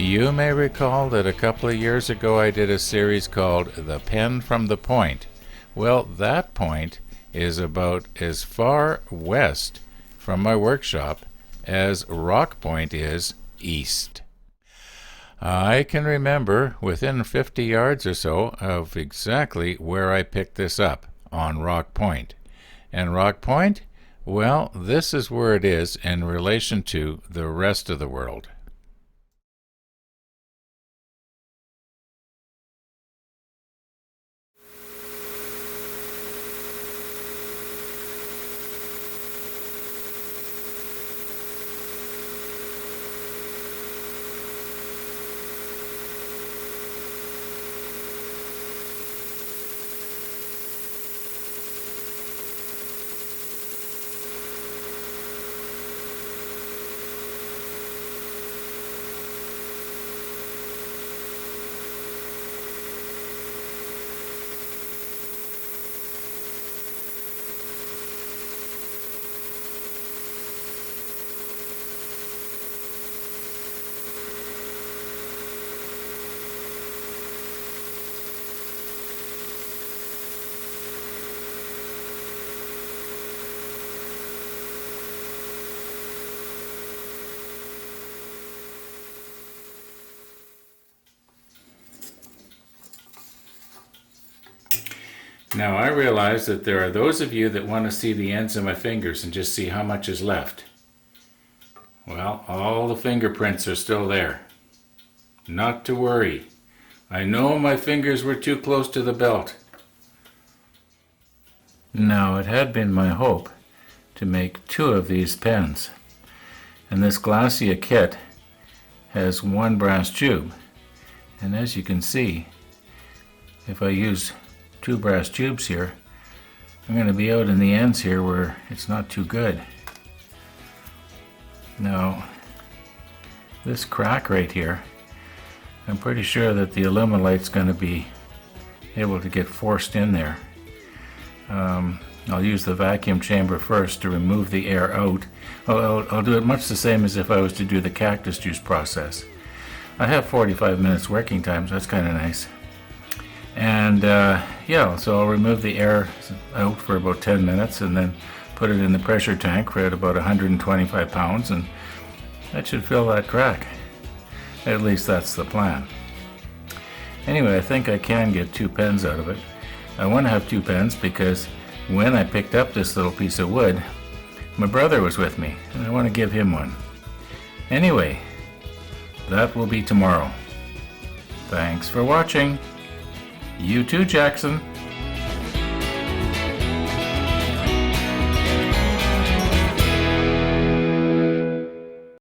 You may recall that a couple of years ago I did a series called The Pen from the Point. Well, that point is about as far west from my workshop as Rock Point is east. I can remember within 50 yards or so of exactly where I picked this up, on Rock Point. And Rock Point, well, this is where it is in relation to the rest of the world. Now I realize that there are those of you that want to see the ends of my fingers and just see how much is left. Well, all the fingerprints are still there. Not to worry. I know my fingers were too close to the belt. Now it had been my hope to make 2 of these pens. And this Glacia kit has 1 brass tube. And as you can see, if I use 2 brass tubes here, I'm going to be out in the ends here where it's not too good. Now, this crack right here, I'm pretty sure that the Illuminlight's going to be able to get forced in there. I'll use the vacuum chamber first to remove the air out. I'll do it much the same as if I was to do the cactus juice process. I have 45 minutes working time, so that's kind of nice. And yeah, so I'll remove the air out for about 10 minutes and then put it in the pressure tank for at about 125 pounds, and that should fill that crack. At least that's the plan. Anyway, I think I can get 2 pens out of it. I want to have 2 pens because when I picked up this little piece of wood, my brother was with me, and I want to give him one. Anyway, that will be tomorrow. Thanks for watching. You too, Jackson.